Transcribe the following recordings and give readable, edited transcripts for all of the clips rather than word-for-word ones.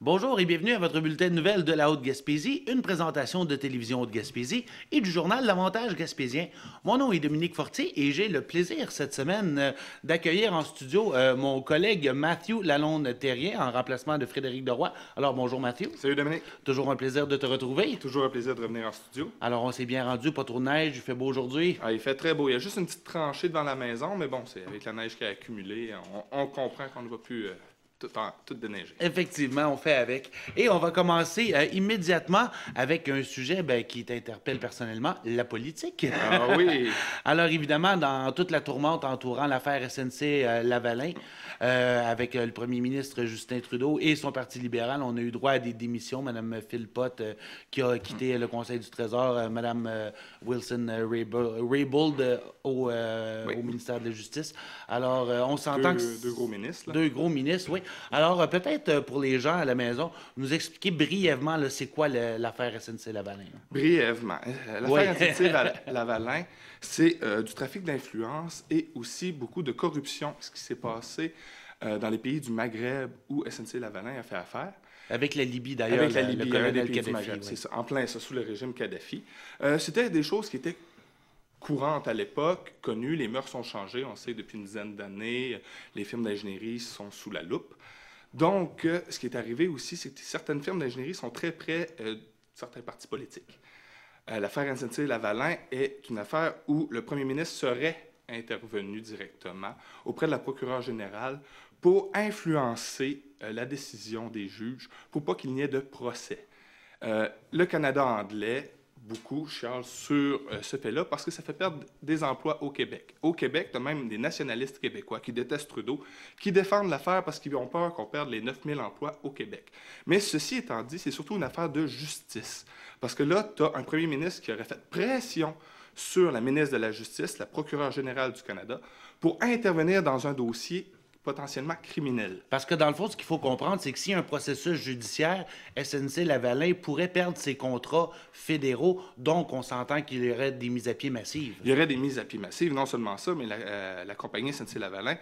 Bonjour et bienvenue à votre bulletin de nouvelles de la Haute-Gaspésie, une présentation de Télévision Haute-Gaspésie et du journal L'Avantage gaspésien. Mon nom est Dominique Fortier et j'ai le plaisir cette semaine d'accueillir en studio mon collègue Matthew Lalonde-Terrien en remplacement de Frédéric Deroy. Alors bonjour Matthew. Salut Dominique. Toujours un plaisir de te retrouver. Toujours un plaisir de revenir en studio. Alors on s'est bien rendu, pas trop de neige, il fait beau aujourd'hui. Ah, il fait très beau. Il y a juste une petite tranchée devant la maison, mais bon, c'est avec la neige qui a accumulé, on comprend qu'on ne va plus tout déneiger. Effectivement, on fait avec. Et on va commencer immédiatement avec un sujet qui t'interpelle personnellement, la politique. Ah oui! Alors évidemment, dans toute la tourmente entourant l'affaire SNC-Lavalin, avec le premier ministre Justin Trudeau et son Parti libéral, on a eu droit à des démissions. Mme Philpott qui a quitté le Conseil du Trésor, Mme Wilson-Raybould au ministère de la Justice. Alors, on s'entend que... Deux gros ministres. Là. Deux gros ministres, oui. Alors, peut-être pour les gens à la maison, nous expliquer brièvement c'est quoi l'affaire SNC-Lavalin. Brièvement. L'affaire SNC-Lavalin, c'est du trafic d'influence et aussi beaucoup de corruption, ce qui s'est passé dans les pays du Maghreb où SNC-Lavalin a fait affaire. Avec la Libye, d'ailleurs. Avec la Libye, le colonel Kadhafi. Kadhafi. C'est ça, en plein ça, sous le régime Kadhafi. C'était des choses qui étaient courantes à l'époque, connues. Les mœurs ont changé, on sait, depuis une dizaine d'années. Les firmes d'ingénierie sont sous la loupe. Donc, ce qui est arrivé aussi, c'est que certaines firmes d'ingénierie sont très près de certains partis politiques. L'affaire SNC-Lavalin est une affaire où le premier ministre serait intervenu directement auprès de la procureure générale pour influencer la décision des juges, pour pas qu'il n'y ait de procès. Le Canada anglais, beaucoup chialent sur ce fait-là parce que ça fait perdre des emplois au Québec. Au Québec, tu as même des nationalistes québécois qui détestent Trudeau, qui défendent l'affaire parce qu'ils ont peur qu'on perde les 9000 emplois au Québec. Mais ceci étant dit, c'est surtout une affaire de justice. Parce que là, tu as un premier ministre qui aurait fait pression sur la ministre de la Justice, la procureure générale du Canada, pour intervenir dans un dossier potentiellement criminel. Parce que dans le fond, ce qu'il faut comprendre, c'est que s'il y a un processus judiciaire, SNC-Lavalin pourrait perdre ses contrats fédéraux, donc on s'entend qu'il y aurait des mises à pied massives. Il y aurait des mises à pied massives, non seulement ça, mais la compagnie SNC-Lavalin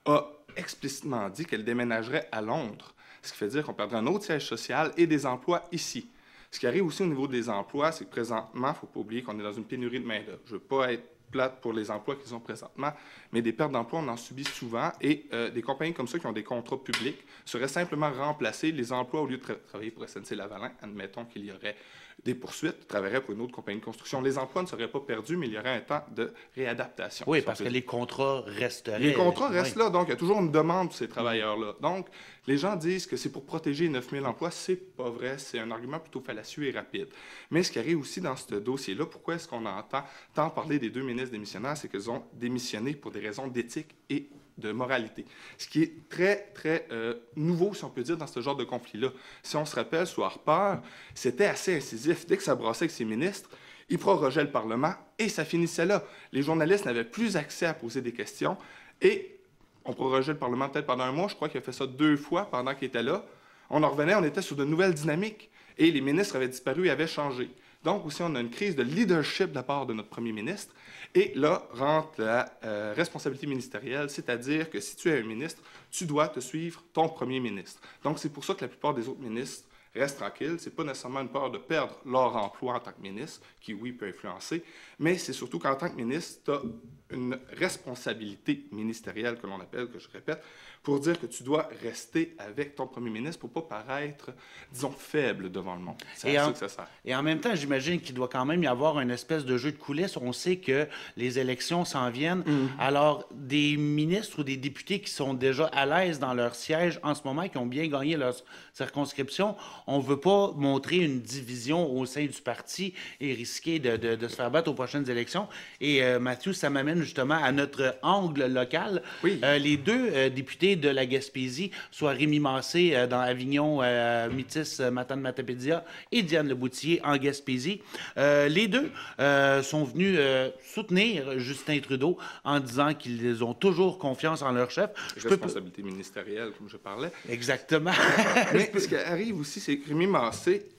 a explicitement dit qu'elle déménagerait à Londres, ce qui fait dire qu'on perdrait un autre siège social et des emplois ici. Ce qui arrive aussi au niveau des emplois, c'est que présentement, il ne faut pas oublier qu'on est dans une pénurie de main-d'œuvre. Je ne veux pas être plate pour les emplois qu'ils ont présentement, mais des pertes d'emplois, on en subit souvent, et des compagnies comme ça qui ont des contrats publics seraient simplement remplacer les emplois au lieu de travailler pour SNC-Lavalin. Admettons qu'il y aurait des poursuites, travailleraient pour une autre compagnie de construction. Les emplois ne seraient pas perdus, mais il y aurait un temps de réadaptation. Oui, parce que les contrats resteraient. Les contrats restent là, donc il y a toujours une demande pour ces travailleurs-là. Donc, les gens disent que c'est pour protéger 9000 emplois. C'est pas vrai, c'est un argument plutôt fallacieux et rapide. Mais ce qui arrive aussi dans ce dossier-là, pourquoi est-ce qu'on entend tant parler des deux ministres démissionnaires, c'est qu'ils ont démissionné pour des raisons d'éthique et de moralité. Ce qui est très, très nouveau, si on peut dire, dans ce genre de conflit-là. Si on se rappelle, sous Harper, c'était assez incisif. Dès que ça brassait avec ses ministres, il prorogeait le Parlement et ça finissait là. Les journalistes n'avaient plus accès à poser des questions et on prorogeait le Parlement peut-être pendant un mois. Je crois qu'il a fait ça 2 fois pendant qu'il était là. On en revenait, on était sur de nouvelles dynamiques et les ministres avaient disparu et avaient changé. Donc aussi, on a une crise de leadership de la part de notre premier ministre. Et là rentre la responsabilité ministérielle, c'est-à-dire que si tu es un ministre, tu dois te suivre ton premier ministre. Donc c'est pour ça que la plupart des autres ministres restent tranquilles. Ce n'est pas nécessairement une peur de perdre leur emploi en tant que ministre, qui, oui, peut influencer, mais c'est surtout qu'en tant que ministre, tu as une responsabilité ministérielle, que l'on appelle, que je répète, pour dire que tu dois rester avec ton premier ministre pour ne pas paraître, disons, faible devant le monde. C'est à ça que ça sert. Et en même temps, j'imagine qu'il doit quand même y avoir une espèce de jeu de coulisses. On sait que les élections s'en viennent. Alors, des ministres ou des députés qui sont déjà à l'aise dans leur siège en ce moment, qui ont bien gagné leur circonscription, on ne veut pas montrer une division au sein du parti et risquer de se faire battre aux prochaines élections. Et Mathieu, ça m'amène justement à notre angle local. Oui. Les deux députés de la Gaspésie, soit Rémi Massé dans Avignon, Métis, Matane-Matapédia et Diane Leboutier en Gaspésie. Les deux sont venus soutenir Justin Trudeau en disant qu'ils ont toujours confiance en leur chef. Responsabilité ministérielle, comme je parlais. Exactement. Mais ce qui arrive aussi, c'est que Rémi Massé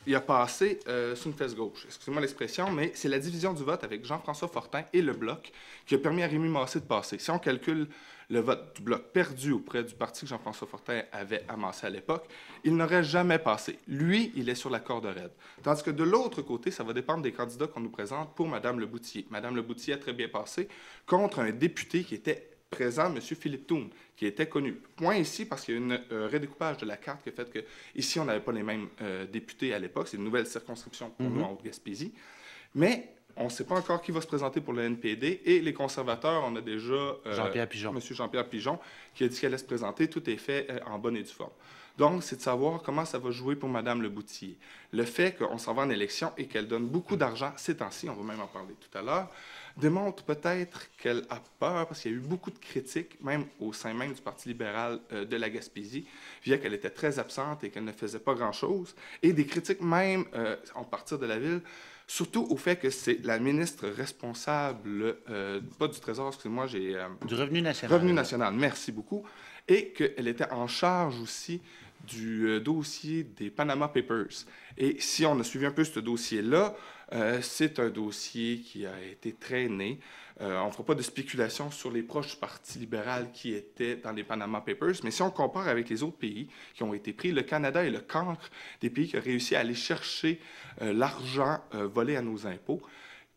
il a passé sur une fesse gauche. Excusez-moi l'expression, mais c'est la division du vote avec Jean-François Fortin et le Bloc qui a permis à Rémi Massé de passer. Si on calcule le vote du Bloc perdu auprès du parti que Jean-François Fortin avait amassé à l'époque, il n'aurait jamais passé. Lui, il est sur la corde raide. Tandis que de l'autre côté, ça va dépendre des candidats qu'on nous présente pour Mme Leboutillier. Mme Leboutillier a très bien passé contre un député qui était présent, M. Philippe Thune, qui était connu. Point ici, parce qu'il y a un redécoupage de la carte qui a fait que ici on n'avait pas les mêmes députés à l'époque. C'est une nouvelle circonscription pour nous en Haute-Gaspésie. Mais on ne sait pas encore qui va se présenter pour le NPD. Et les conservateurs, on a déjà Jean-Pierre Pigeon. M. Jean-Pierre Pigeon qui a dit qu'elle allait se présenter. Tout est fait en bonne et due forme. Donc, c'est de savoir comment ça va jouer pour Mme Leboutillier. Le fait qu'on s'en va en élection et qu'elle donne beaucoup d'argent ces temps-ci, on va même en parler tout à l'heure, démontre peut-être qu'elle a peur, parce qu'il y a eu beaucoup de critiques, même au sein même du Parti libéral de la Gaspésie, via qu'elle était très absente et qu'elle ne faisait pas grand-chose, et des critiques même en partir de la ville, surtout au fait que c'est la ministre responsable, pas du Trésor, excusez-moi, du Revenu national. Revenu national, merci beaucoup, et qu'elle était en charge aussi du dossier des Panama Papers. Et si on a suivi un peu ce dossier-là, c'est un dossier qui a été traîné. On ne fera pas de spéculation sur les proches du Parti libéral qui étaient dans les Panama Papers, mais si on compare avec les autres pays qui ont été pris, le Canada est le cancre des pays qui ont réussi à aller chercher l'argent volé à nos impôts,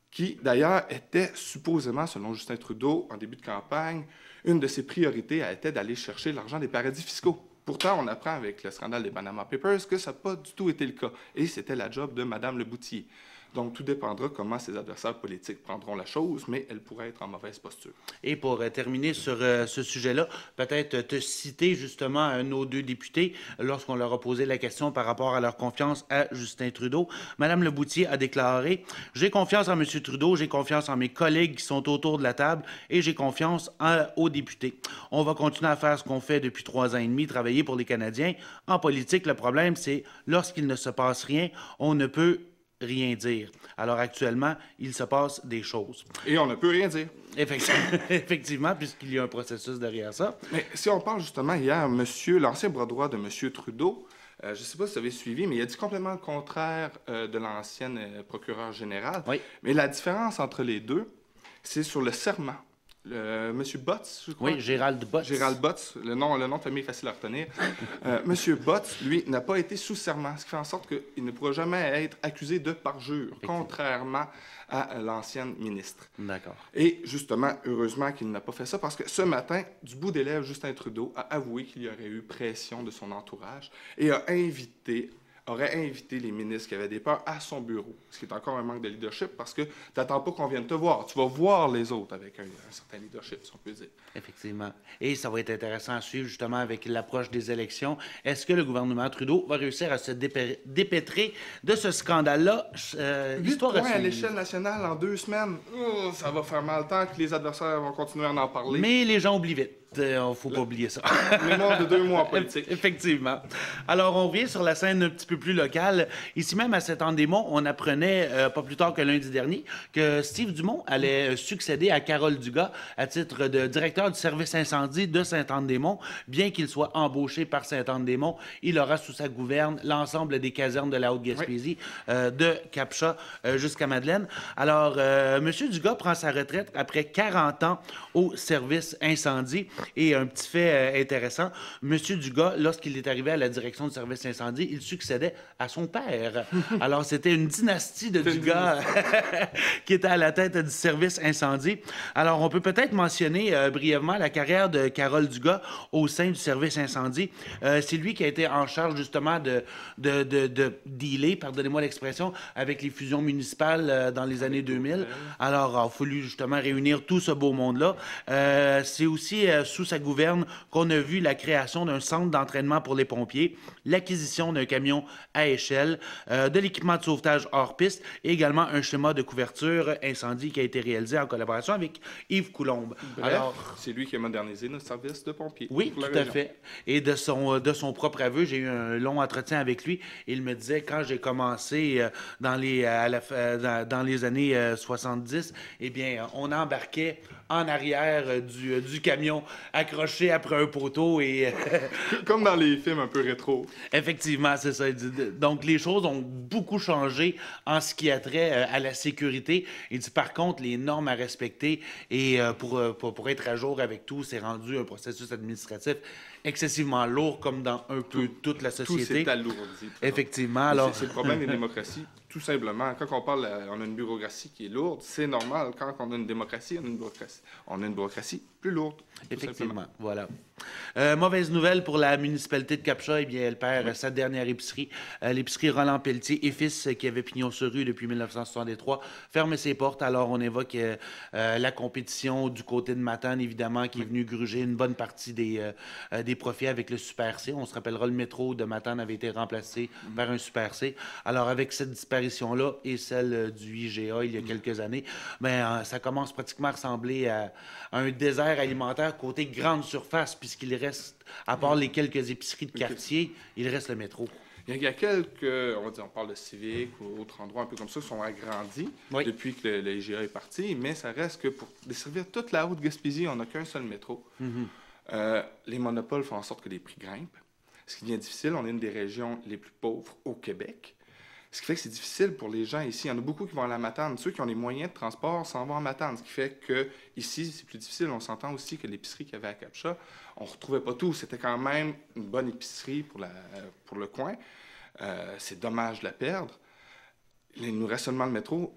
qui d'ailleurs était supposément, selon Justin Trudeau, en début de campagne, une de ses priorités était d'aller chercher l'argent des paradis fiscaux. Pourtant, on apprend avec le scandale des Panama Papers que ça n'a pas du tout été le cas. Et c'était la job de Mme Leboutillier. Donc, tout dépendra comment ses adversaires politiques prendront la chose, mais elle pourrait être en mauvaise posture. Et pour terminer sur ce sujet-là, peut-être te citer justement nos deux députés lorsqu'on leur a posé la question par rapport à leur confiance à Justin Trudeau. Mme Leboutillier a déclaré « J'ai confiance en M. Trudeau, j'ai confiance en mes collègues qui sont autour de la table et j'ai confiance aux députés. On va continuer à faire ce qu'on fait depuis 3 ans et demi, travailler pour les Canadiens. En politique, le problème, c'est lorsqu'il ne se passe rien, on ne peut rien dire. Alors actuellement, il se passe des choses. » Et on ne peut rien dire. Effectivement, puisqu'il y a un processus derrière ça. Mais si on parle justement hier, l'ancien bras droit de M. Trudeau, je ne sais pas si vous avez suivi, mais il a dit complètement le contraire de l'ancienne procureure générale. Oui. Mais la différence entre les deux, c'est sur le serment. M. Botts, je crois. Oui, Gérald Botts. Gérald Botts, le nom de famille est facile à retenir. M. Botts, lui, n'a pas été sous serment, ce qui fait en sorte qu'il ne pourra jamais être accusé de parjure, contrairement à l'ancienne ministre. D'accord. Et justement, heureusement qu'il n'a pas fait ça, parce que ce matin, du bout des lèvres, Justin Trudeau a avoué qu'il y aurait eu pression de son entourage et aurait invité les ministres qui avaient des peurs à son bureau, ce qui est encore un manque de leadership, parce que tu n'attends pas qu'on vienne te voir. Tu vas voir les autres avec un certain leadership, si on peut dire. Effectivement. Et ça va être intéressant à suivre, justement, avec l'approche des élections. Est-ce que le gouvernement Trudeau va réussir à se dépêtrer de ce scandale-là? 8 points à l'échelle nationale en 2 semaines. Oh, ça va faire mal tant que les adversaires vont continuer à en parler. Mais les gens oublient vite. Il ne faut pas oublier ça. Mémoire de 2 mois en politique. Effectivement. Alors, on revient sur la scène un petit peu plus locale. Ici même, à Saint-Anne-des-Monts, on apprenait, pas plus tard que lundi dernier, que Steve Dumont allait succéder à Carole Dugas à titre de directeur du service incendie de Saint-Anne-des-Monts. Bien qu'il soit embauché par Saint-Anne-des-Monts, il aura sous sa gouverne l'ensemble des casernes de la Haute-Gaspésie, de Capcha jusqu'à Madeleine. Alors, M. Dugas prend sa retraite après 40 ans au service incendie. Et un petit fait intéressant, M. Dugas, lorsqu'il est arrivé à la direction du service incendie, il succédait à son père. Alors, c'était une dynastie de Dugas qui était à la tête du service incendie. Alors, on peut peut-être mentionner brièvement la carrière de Carole Dugas au sein du service incendie. C'est lui qui a été en charge, justement, de dealer, pardonnez-moi l'expression, avec les fusions municipales dans les années 2000. Alors, il a fallu, justement, réunir tout ce beau monde-là. C'est aussi sous sa gouverne qu'on a vu la création d'un centre d'entraînement pour les pompiers, l'acquisition d'un camion à échelle, de l'équipement de sauvetage hors piste et également un schéma de couverture incendie qui a été réalisé en collaboration avec Yves Coulombe. Bref, alors, c'est lui qui a modernisé notre service de pompiers. Oui, tout à fait. Et de son propre aveu, j'ai eu un long entretien avec lui. Il me disait, quand j'ai commencé dans les années 70, eh bien, on embarquait en arrière du camion accroché après un poteau et... Comme dans les films un peu rétro. Effectivement, c'est ça. Donc, les choses ont beaucoup changé en ce qui a trait à la sécurité. Il dit, par contre, les normes à respecter et pour être à jour avec tout, c'est rendu un processus administratif excessivement lourd, comme dans un peu toute la société. Tout s'est alourdi. Effectivement. Alors... C'est le problème des démocraties. Tout simplement, quand on parle, on a une bureaucratie qui est lourde, c'est normal. Quand on a une démocratie, on a une bureaucratie plus lourde. Effectivement, voilà. Mauvaise nouvelle pour la municipalité de Captcha, eh bien, elle perd sa dernière épicerie. L'épicerie Roland Pelletier et Fils, qui avait pignon sur rue depuis 1963, ferme ses portes. Alors, on évoque la compétition du côté de Matane, évidemment, qui est venue gruger une bonne partie des profits avec le Super C. On se rappellera, le métro de Matane avait été remplacé par un Super C. Alors, avec cette disparition-là et celle du IGA il y a quelques années, ben, ça commence pratiquement à ressembler à un désert alimentaire côté grande surface, puisqu'il reste, à part les quelques épiceries de quartier, il reste le métro. Il y a quelques, on parle de Civic ou d'autres endroits un peu comme ça, qui sont agrandis depuis que le IGA est parti, mais ça reste que pour desservir toute la Haute-Gaspésie, on n'a qu'un seul métro. Les monopoles font en sorte que les prix grimpent. Ce qui devient difficile, on est une des régions les plus pauvres au Québec. Ce qui fait que c'est difficile pour les gens ici. Il y en a beaucoup qui vont à la Matane. Ceux qui ont les moyens de transport s'en vont à Matane. Ce qui fait que ici, c'est plus difficile. On s'entend aussi que l'épicerie qu'il y avait à Captcha, on ne retrouvait pas tout. C'était quand même une bonne épicerie pour le coin. C'est dommage de la perdre. Il nous reste seulement le métro.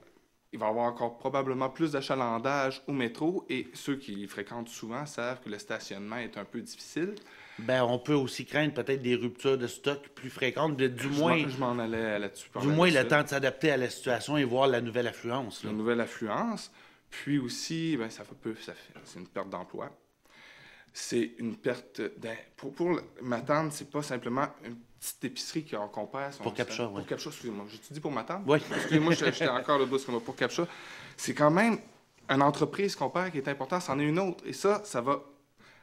Il va y avoir encore probablement plus d'achalandage au métro. Et ceux qui fréquentent souvent savent que le stationnement est un peu difficile. Ben, on peut aussi craindre peut-être des ruptures de stock plus fréquentes, du moins... Je m'en allais là-dessus. Du moins, le temps de s'adapter à la situation et voir la nouvelle affluence. La nouvelle affluence. Puis aussi, ben, c'est une perte d'emploi. C'est une perte... Pour Matane, c'est pas simplement une petite épicerie qu'on perd. Pour Captcha, oui. Pour Captcha, excusez-moi. J'ai-tu dit pour Matane? Oui. Excusez-moi, j'étais encore le bout pour Captcha. C'est quand même une entreprise qu'on perd qui est importante, c'en est une autre. Et ça va...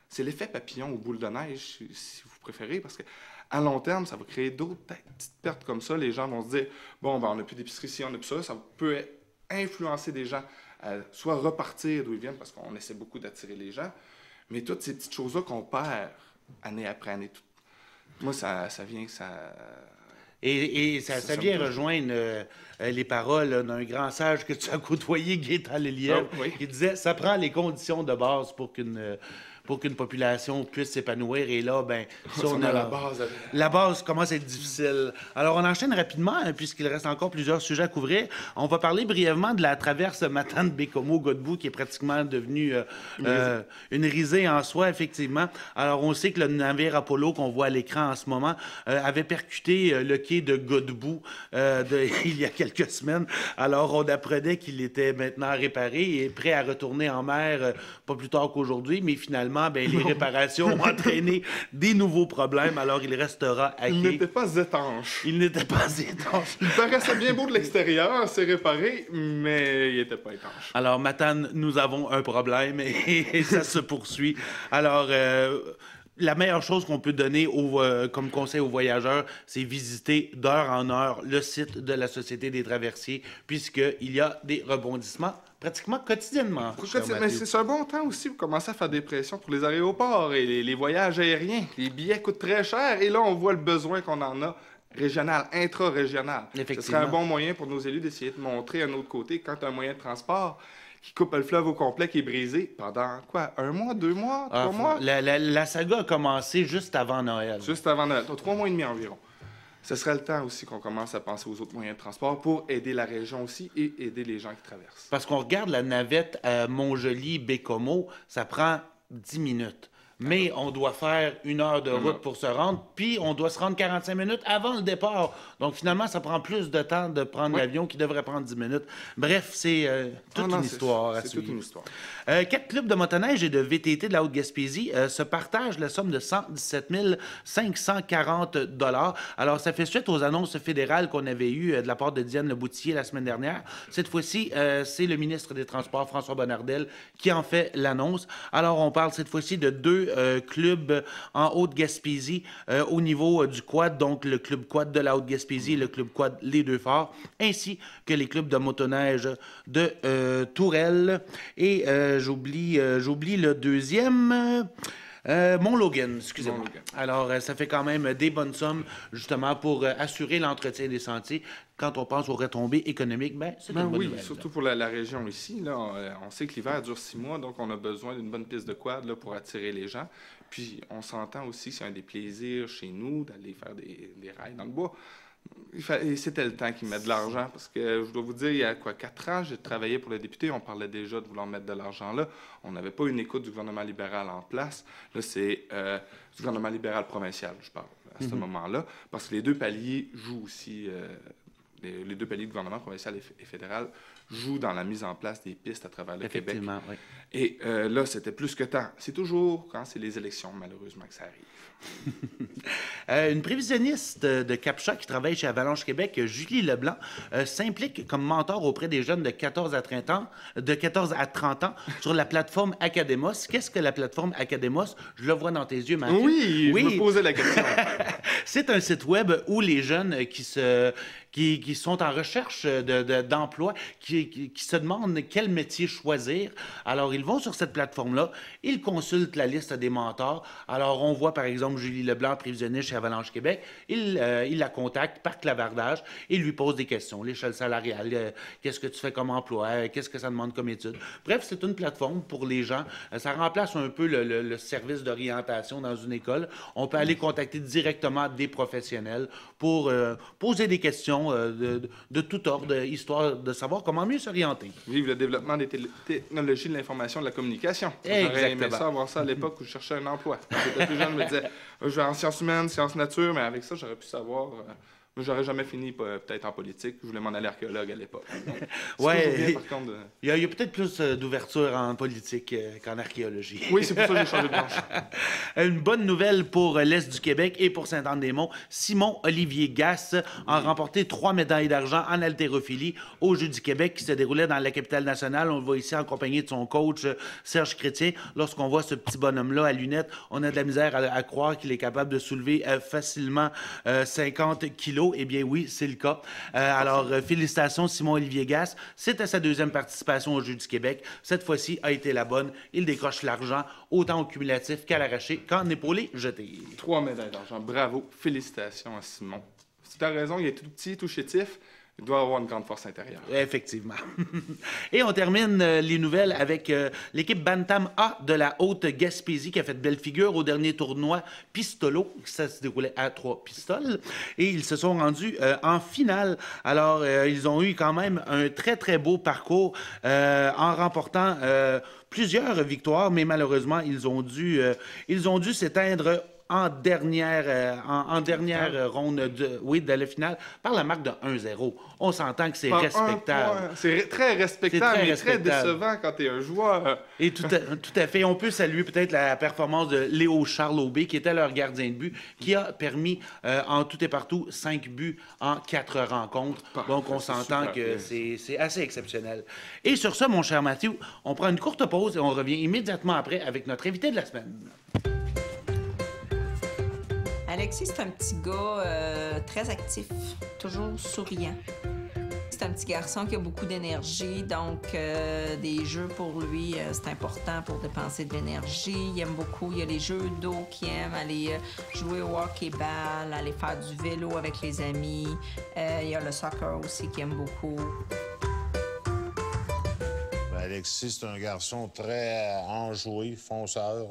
C'est l'effet papillon ou boule de neige, si vous préférez, parce qu'à long terme, ça va créer d'autres petites pertes comme ça. Les gens vont se dire, bon, ben, on n'a plus d'épicerie ici, on n'a plus ça. Ça peut influencer des gens à soit repartir d'où ils viennent, parce qu'on essaie beaucoup d'attirer les gens, mais toutes ces petites choses-là qu'on perd année après année. Moi, ça vient... Et ça vient rejoindre les paroles d'un grand sage que tu as côtoyé, Gaétan Lelièvre, qui disait « Ça prend les conditions de base pour qu'une population puisse s'épanouir. » Et là, ben, ça, on a la base. La base commence à être difficile. Alors, on enchaîne rapidement, puisqu'il reste encore plusieurs sujets à couvrir. On va parler brièvement de la traverse Matane-Bécomo-Godbout, qui est pratiquement devenue une risée en soi, effectivement. Alors, on sait que le navire Apollo qu'on voit à l'écran en ce moment avait percuté le quai de Godbout il y a quelques semaines. Alors, on apprenait qu'il était maintenant réparé et prêt à retourner en mer pas plus tard qu'aujourd'hui, mais finalement, ben, les réparations ont entraîné des nouveaux problèmes, alors il restera à quai. Il n'était pas étanche. Il n'était pas étanche. Il paraissait bien beau de l'extérieur, c'est réparé, mais il n'était pas étanche. Alors, Matane, nous avons un problème et ça se poursuit. Alors... la meilleure chose qu'on peut donner comme conseil aux voyageurs, c'est visiter d'heure en heure le site de la Société des traversiers, puisqu'il y a des rebondissements pratiquement quotidiennement. Mais c'est un bon temps aussi pour commencer à faire des pressions pour les aéroports et les voyages aériens. Les billets coûtent très cher et là, on voit le besoin qu'on en a régional, intra-régional. Ce serait un bon moyen pour nos élus d'essayer de montrer un autre côté quand un moyen de transport qui coupe le fleuve au complet, qui est brisé pendant quoi? 1 mois, 2 mois, 3 mois? La saga a commencé juste avant Noël. Juste avant Noël. 3 mois et demi environ. Ce serait le temps aussi qu'on commence à penser aux autres moyens de transport pour aider la région aussi et aider les gens qui traversent. Parce qu'on regarde la navette Montjoli-Bécomo, ça prend 10 minutes. Mais on doit faire 1 heure de route pour se rendre, puis on doit se rendre 45 minutes avant le départ. Donc, finalement, ça prend plus de temps de prendre l'avion qui devrait prendre 10 minutes. Bref, c'est toute une histoire à suivre. C'est toute une histoire. 4 clubs de motoneige et de VTT de la Haute-Gaspésie se partagent la somme de 117 540 $. Alors, ça fait suite aux annonces fédérales qu'on avait eues de la part de Diane Leboutillier la semaine dernière. Cette fois-ci, c'est le ministre des Transports, François Bonnardel, qui en fait l'annonce. Alors, on parle cette fois-ci de 2 2 clubs en Haute-Gaspésie au niveau du quad, donc le club quad de la Haute-Gaspésie et le club quad Les Deux Forts, ainsi que les clubs de motoneige de Tourelle. Et j'oublie le deuxième... Mont-Logan, excusez-moi. Mont-Logan. Alors, ça fait quand même des bonnes sommes, justement, pour assurer l'entretien des sentiers. Quand on pense aux retombées économiques, ben, c'est une bonne oui, nouvelle. surtout pour la région ici. Là, on sait que l'hiver dure 6 mois, donc on a besoin d'une bonne piste de quad là, pour attirer les gens. Puis, on s'entend aussi que c'est un des plaisirs chez nous d'aller faire des rails dans le bois. C'était le temps qu'ils mettent de l'argent, parce que je dois vous dire, il y a 4 ans, j'ai travaillé pour le député, on parlait déjà de vouloir mettre de l'argent là. On n'avait pas une écoute du gouvernement libéral en place. Là, c'est du gouvernement libéral provincial, je parle, à ce moment-là, parce que les deux paliers jouent aussi, les deux paliers de gouvernement provincial et fédéral jouent dans la mise en place des pistes à travers le Québec. Oui. Et là, c'était plus que temps. C'est toujours quand c'est les élections, malheureusement, que ça arrive. Une prévisionniste de CAPCHA qui travaille chez Avalanche Québec, Julie Leblanc, s'implique comme mentor auprès des jeunes de 14 à 30 ans sur la plateforme Academos. Qu'est-ce que la plateforme Academos? Je le vois dans tes yeux, Mathieu. Oui, je me posais la question. C'est un site web où les jeunes qui sont en recherche d'emploi, qui se demandent quel métier choisir. Alors, ils vont sur cette plateforme-là, ils consultent la liste des mentors. Alors, on voit, par exemple, Julie Leblanc, prévisionniste chez Avalanche Québec. Il la contacte par clavardage et lui pose des questions. L'échelle salariale, qu'est-ce que tu fais comme emploi, qu'est-ce que ça demande comme étude. Bref, c'est une plateforme pour les gens. Ça remplace un peu le service d'orientation dans une école. On peut aller contacter directement des professionnels pour poser des questions de tout ordre, histoire de savoir comment mieux s'orienter. Vive le développement des technologies de l'information et de la communication. J'aurais aimé ça, avoir ça à l'époque où je cherchais un emploi. Quand j'étais plus jeune, je me disais, je vais en sciences humaines, sciences nature, mais avec ça, j'aurais pu savoir... j'aurais jamais fini peut-être en politique. Je voulais m'en aller archéologue à l'époque. Oui, il y a peut-être plus d'ouverture en politique qu'en archéologie. Oui, c'est pour ça que j'ai changé de branche. Une bonne nouvelle pour l'Est du Québec et pour Sainte-Anne-des-Monts. Simon-Olivier Gasse a remporté 3 médailles d'argent en haltérophilie aux Jeux du Québec qui se déroulaient dans la capitale nationale. On le voit ici en compagnie de son coach Serge Chrétien. Lorsqu'on voit ce petit bonhomme-là à lunettes, on a de la misère à croire qu'il est capable de soulever facilement 50 kilos. Eh bien oui, c'est le cas. Alors, félicitations Simon-Olivier Gasse. C'était sa 2e participation aux Jeux du Québec. Cette fois-ci a été la bonne. Il décroche l'argent autant au cumulatif qu'à l'arraché, qu'en épaulé jeté. 3 médailles d'argent. Bravo. Félicitations à Simon. Tu as raison, il est tout petit, tout chétif. Il doit avoir une grande force intérieure. Effectivement. Et on termine les nouvelles avec l'équipe Bantam A de la Haute-Gaspésie qui a fait belle figure au dernier tournoi Pistolo. Ça se déroulait à 3 pistoles. Et ils se sont rendus en finale. Alors, ils ont eu quand même un très, très beau parcours en remportant plusieurs victoires, mais malheureusement, ils ont dû s'éteindre en dernière ronde de la finale par la marque de 1-0. On s'entend que c'est respectable. C'est très respectable, mais très décevant quand tu es un joueur. Et tout à fait. On peut saluer peut-être la performance de Léo Charles Aubé, qui était leur gardien de but, qui a permis en tout et partout 5 buts en 4 rencontres. Donc, on s'entend que c'est assez exceptionnel. Et sur ce, mon cher Mathieu, on prend une courte pause et on revient immédiatement après avec notre invité de la semaine. Alexis, c'est un petit gars très actif, toujours souriant. C'est un petit garçon qui a beaucoup d'énergie, donc des jeux pour lui, c'est important pour dépenser de l'énergie. Il aime beaucoup, il y a les jeux d'eau qu'il aime, aller jouer au hockey-ball, aller faire du vélo avec les amis. Il y a le soccer aussi qu'il aime beaucoup. Alexis, c'est un garçon très enjoué, fonceur.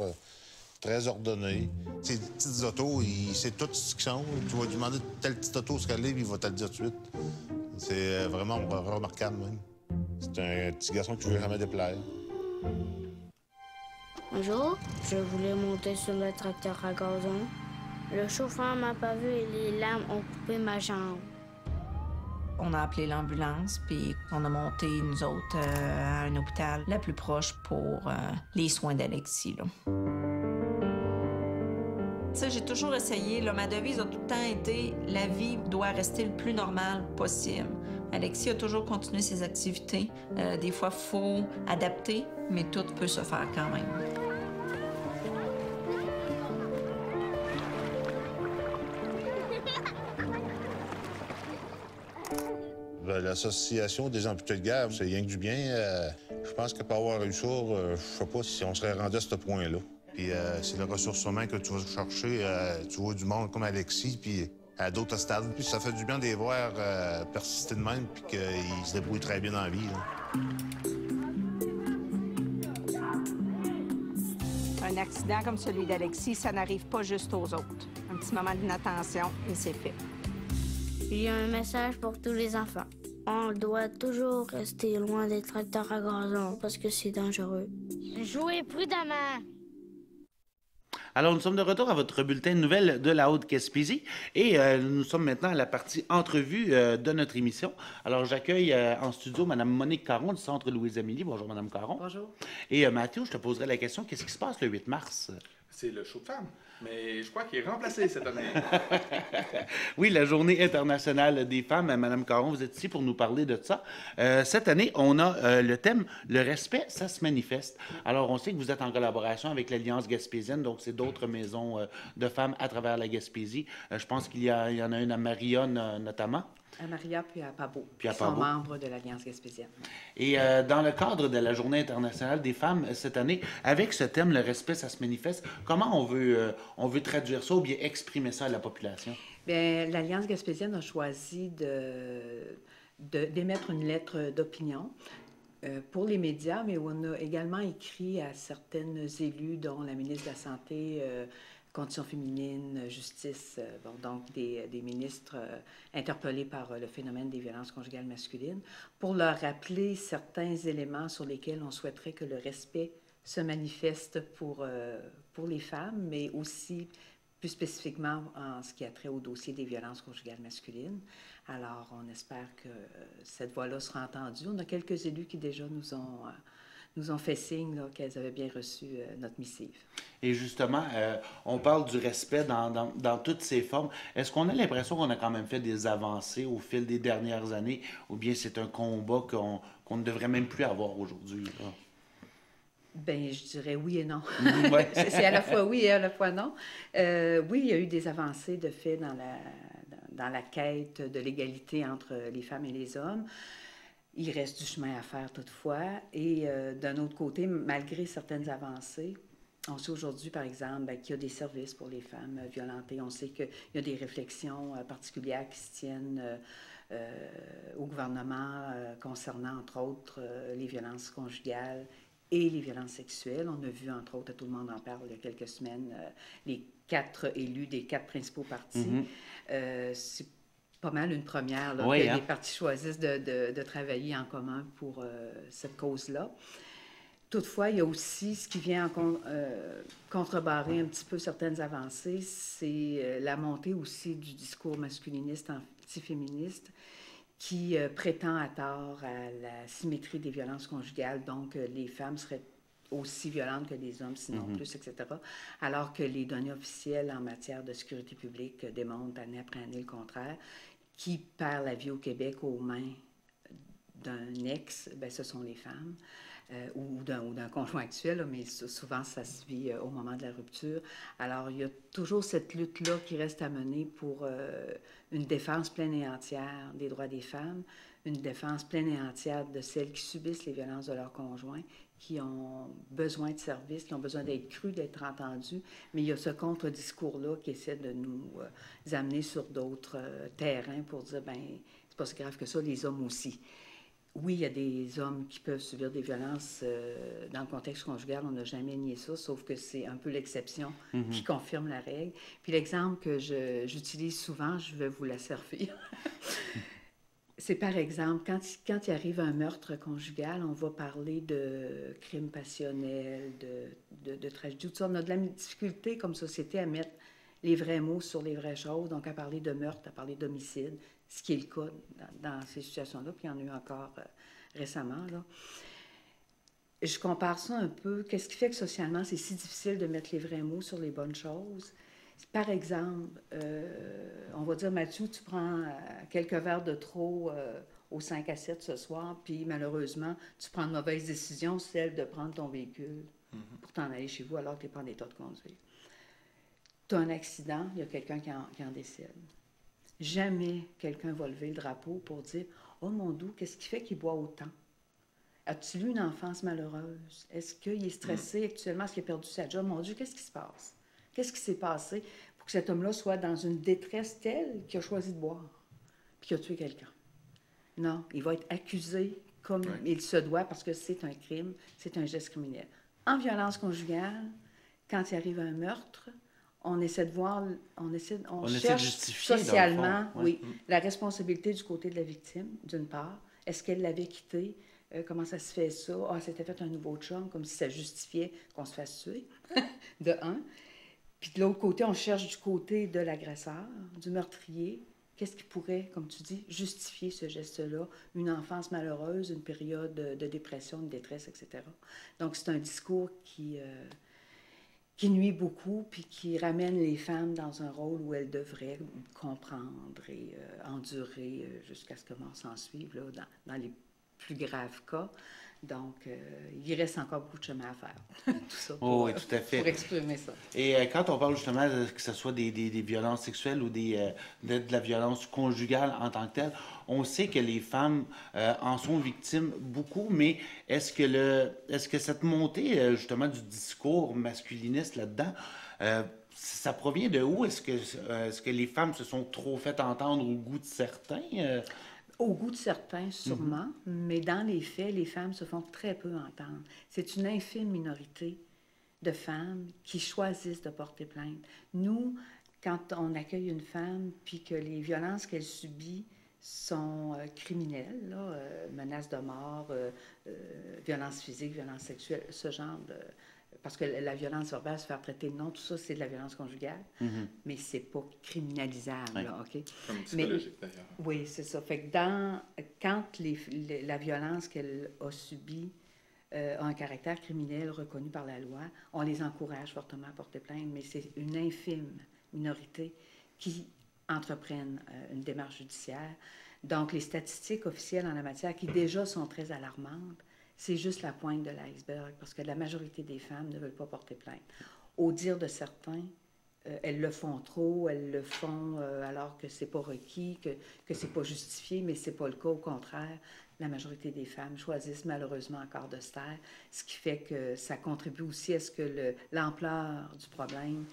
Très ordonné. Ces petites autos, il sait tout ce qu'ils sont. Tu vas lui demander telle petite auto ce qu'elle est, puis il va te le dire tout de suite. C'est vraiment remarquable, même. C'est un petit garçon qui ne veut jamais déplaire. Un jour, je voulais monter sur le tracteur à gazon. Le chauffeur m'a pas vu et les lames ont coupé ma jambe. On a appelé l'ambulance, puis on a monté, nous autres, à un hôpital le plus proche pour les soins d'Alexis, là. Ça, j'ai toujours essayé. Là, ma devise a tout le temps été « La vie doit rester le plus normale possible ». Alexis a toujours continué ses activités. Des fois, il faut adapter, mais tout peut se faire quand même. L'Association des amputés de guerre, c'est rien que du bien. Je pense que pour avoir eu ça, je sais pas si on serait rendu à ce point-là. Puis c'est les ressources humaines que tu vas chercher. Tu vois du monde comme Alexis, puis à d'autres stades. Puis ça fait du bien de les voir persister de même, puis qu'ils se débrouillent très bien dans la vie, là. Un accident comme celui d'Alexis, ça n'arrive pas juste aux autres. Un petit moment d'inattention et c'est fait. J'ai un message pour tous les enfants. On doit toujours rester loin des tracteurs à gazon parce que c'est dangereux. Jouez prudemment. Alors, nous sommes de retour à votre bulletin de nouvelles de la Haute-Gaspésie et nous sommes maintenant à la partie entrevue de notre émission. Alors, j'accueille en studio Mme Monique Caron du Centre Louise-Amélie. Bonjour, Mme Caron. Bonjour. Et Mathieu, je te poserai la question, qu'est-ce qui se passe le 8 mars? C'est le show de femmes, mais je crois qu'il est remplacé cette année. Oui, la Journée internationale des femmes. Mme Caron, vous êtes ici pour nous parler de ça. Cette année, on a le thème « Le respect, ça se manifeste ». Alors, on sait que vous êtes en collaboration avec l'Alliance gaspésienne, donc c'est d'autres maisons de femmes à travers la Gaspésie. Je pense qu'il y en a une à Marionne notamment. À Maria puis à Pabot, Puis à qui sont Pabot. membres de l'Alliance gaspésienne. Et dans le cadre de la Journée internationale des femmes cette année, avec ce thème, le respect, ça se manifeste, comment on veut traduire ça ou bien exprimer ça à la population? Bien, l'Alliance gaspésienne a choisi d'émettre une lettre d'opinion pour les médias, mais on a également écrit à certaines élues, dont la ministre de la Santé, Conditions féminines, justice, donc des ministres interpellés par le phénomène des violences conjugales masculines, pour leur rappeler certains éléments sur lesquels on souhaiterait que le respect se manifeste pour les femmes, mais aussi plus spécifiquement en ce qui a trait au dossier des violences conjugales masculines. Alors, on espère que cette voix-là sera entendue. On a quelques élus qui déjà nous ont fait signe qu'elles avaient bien reçu notre missive. Et justement, on parle du respect dans toutes ses formes. Est-ce qu'on a l'impression qu'on a quand même fait des avancées au fil des dernières années, ou bien c'est un combat qu'on ne devrait même plus avoir aujourd'hui? Bien, je dirais oui et non. Ouais. C'est à la fois oui et à la fois non. Oui, il y a eu des avancées de fait dans la quête de l'égalité entre les femmes et les hommes. Il reste du chemin à faire toutefois. Et d'un autre côté, malgré certaines avancées, on sait aujourd'hui, par exemple, qu'il y a des services pour les femmes violentées. On sait qu'il y a des réflexions particulières qui se tiennent au gouvernement concernant, entre autres, les violences conjugales et les violences sexuelles. On a vu, entre autres, Tout le monde en parle il y a quelques semaines, les 4 élus des 4 principaux partis. C'est pas mal une première là, que les partis choisissent de travailler en commun pour cette cause-là. Toutefois, il y a aussi ce qui vient contrebarrer un petit peu certaines avancées, c'est la montée aussi du discours masculiniste antiféministe qui prétend à tort à la symétrie des violences conjugales, donc les femmes seraient aussi violentes que les hommes, sinon plus, etc. Alors que les données officielles en matière de sécurité publique démontrent année après année le contraire. Qui perd la vie au Québec aux mains d'un ex, bien, ce sont les femmes. Ou d'un conjoint actuel, là, mais souvent ça se vit au moment de la rupture. Alors, il y a toujours cette lutte-là qui reste à mener pour une défense pleine et entière des droits des femmes, une défense pleine et entière de celles qui subissent les violences de leurs conjoints, qui ont besoin de services, qui ont besoin d'être crues, d'être entendues, mais il y a ce contre-discours-là qui essaie de nous amener sur d'autres terrains pour dire, bien, c'est pas si grave que ça, les hommes aussi. Oui, il y a des hommes qui peuvent subir des violences dans le contexte conjugal, on n'a jamais nié ça, sauf que c'est un peu l'exception qui confirme la règle. Puis l'exemple que j'utilise souvent, je vais vous la servir. C'est par exemple, quand il arrive un meurtre conjugal, on va parler de crimes passionnels, de tragédie, tout ça. On a de la difficulté comme société à mettre les vrais mots sur les vraies choses, donc à parler de meurtre, à parler d'homicide, ce qui est le cas dans ces situations-là, puis il y en a eu encore récemment. Là. Je compare ça un peu. Qu'est-ce qui fait que socialement, c'est si difficile de mettre les vrais mots sur les bonnes choses? Par exemple, on va dire, Mathieu, tu prends quelques verres de trop au 5 à 7 ce soir, puis malheureusement, tu prends une mauvaise décision, celle de prendre ton véhicule pour t'en aller chez vous alors que tu n'es pas en état de conduire. Tu as un accident, il y a quelqu'un qui en décède. Jamais quelqu'un va lever le drapeau pour dire « Oh mon doux, qu'est-ce qui fait qu'il boit autant? As-tu eu une enfance malheureuse? Est-ce qu'il est stressé actuellement? Est-ce qu'il a perdu sa job? Mon Dieu, qu'est-ce qui se passe? Qu'est-ce qui s'est passé pour que cet homme-là soit dans une détresse telle qu'il a choisi de boire puis qu'il a tué quelqu'un? Non, il va être accusé comme il se doit parce que c'est un crime, c'est un geste criminel. En violence conjugale, quand il arrive un meurtre, on essaie de voir, on cherche de justifier, socialement, dans le fond, la responsabilité du côté de la victime, d'une part. Est-ce qu'elle l'avait quitté? Comment ça se fait ça? Ah, c'était fait un nouveau chum, comme si ça justifiait qu'on se fasse tuer, de un. Puis de l'autre côté, on cherche du côté de l'agresseur, du meurtrier. Qu'est-ce qui pourrait, comme tu dis, justifier ce geste-là? Une enfance malheureuse, une période de dépression, de détresse, etc. Donc, c'est un discours qui nuit beaucoup, puis qui ramène les femmes dans un rôle où elles devraient comprendre et endurer jusqu'à ce que mort s'en suive, là, dans les plus graves cas. Donc, il reste encore beaucoup de chemin à faire. Tout ça pour, oui, tout à fait. Pour exprimer ça. Et quand on parle justement que ce soit des violences sexuelles ou de la violence conjugale en tant que telle, on sait que les femmes en sont victimes beaucoup, mais est-ce que cette montée justement du discours masculiniste là-dedans, ça provient de où? Est-ce que les femmes se sont trop fait entendre au goût de certains? Au goût de certains, sûrement, mais dans les faits, les femmes se font très peu entendre. C'est une infime minorité de femmes qui choisissent de porter plainte. Nous, quand on accueille une femme, puis que les violences qu'elle subit sont criminelles, là, menaces de mort, violences physiques, violences sexuelles, ce genre de... Parce que la violence verbale, se faire traiter de nom, tout ça, c'est de la violence conjugale, mais c'est pas criminalisable, là, OK? Comme psychologique, d'ailleurs. Oui, c'est ça. Fait que quand la violence qu'elle a subie a un caractère criminel reconnu par la loi, on les encourage fortement à porter plainte, mais c'est une infime minorité qui entreprennent une démarche judiciaire. Donc, les statistiques officielles en la matière, qui déjà sont très alarmantes, c'est juste la pointe de l'iceberg, parce que la majorité des femmes ne veulent pas porter plainte. Au dire de certains, elles le font trop, elles le font alors que c'est pas requis, que c'est pas justifié, mais c'est pas le cas. Au contraire, la majorité des femmes choisissent malheureusement encore de se taire, ce qui fait que ça contribue aussi à ce que l'ampleur du problème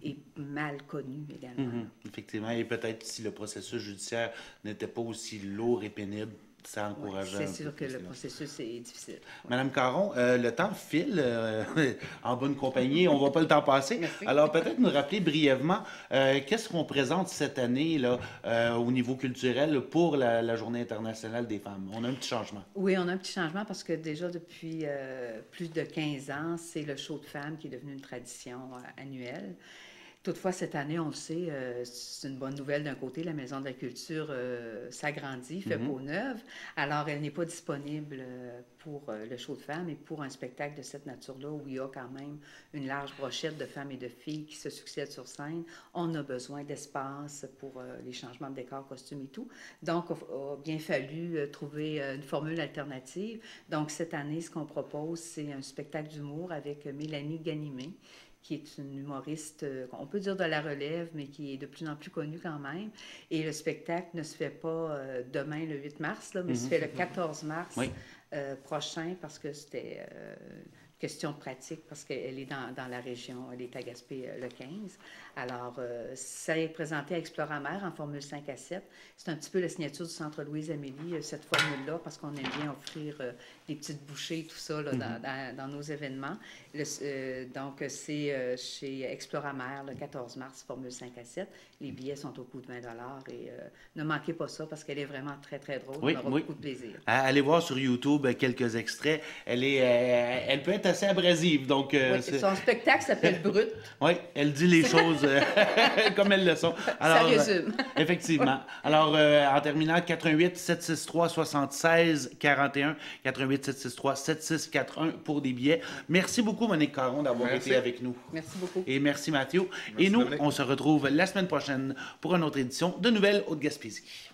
est mal connue également. Effectivement, et peut-être si le processus judiciaire n'était pas aussi lourd et pénible, ça encourageait. C'est sûr que le processus est difficile. Madame Caron, le temps file en bonne compagnie, on ne va pas le temps passer. Merci. Alors peut-être nous rappeler brièvement qu'est-ce qu'on présente cette année là, au niveau culturel pour la Journée internationale des femmes. On a un petit changement. Oui, on a un petit changement parce que déjà depuis plus de 15 ans, c'est le show de femmes qui est devenu une tradition annuelle. Toutefois, cette année, on le sait, c'est une bonne nouvelle d'un côté, la Maison de la Culture s'agrandit, fait peau neuve. Alors, elle n'est pas disponible pour le show de femmes et pour un spectacle de cette nature-là où il y a quand même une large brochette de femmes et de filles qui se succèdent sur scène. On a besoin d'espace pour les changements de décor, costumes et tout. Donc, il a bien fallu trouver une formule alternative. Donc, cette année, ce qu'on propose, c'est un spectacle d'humour avec Mélanie Ganimé, qui est une humoriste, on peut dire de la relève, mais qui est de plus en plus connue quand même. Et le spectacle ne se fait pas demain, le 8 mars, là, mais se fait le 14 mars prochain, parce que c'était question de pratique, parce qu'elle est dans la région, elle est à Gaspé le 15. Alors, ça est présenté à Exploramer en formule 5 à 7. C'est un petit peu la signature du Centre Louise-Amélie, cette formule-là, parce qu'on aime bien offrir des petites bouchées, tout ça, là, dans nos événements. Donc, c'est chez Exploramer, le 14 mars, formule 5 à 7. Les billets sont au coût de 20 $. Et ne manquez pas ça, parce qu'elle est vraiment très, très drôle. On aura beaucoup de plaisir. Allez voir sur YouTube quelques extraits. Elle peut être assez abrasive. Donc, son spectacle s'appelle Brut. Oui, elle dit les choses comme elles le sont. Alors, ça résume. Effectivement. Alors, en terminant, 88 763 76 41, 88 763 7641 pour des billets. Merci beaucoup, Monique Caron, d'avoir été avec nous. Merci beaucoup. Et merci, Mathieu. Et nous, on se retrouve la semaine prochaine pour une autre édition de Nouvelles Haute-Gaspésie.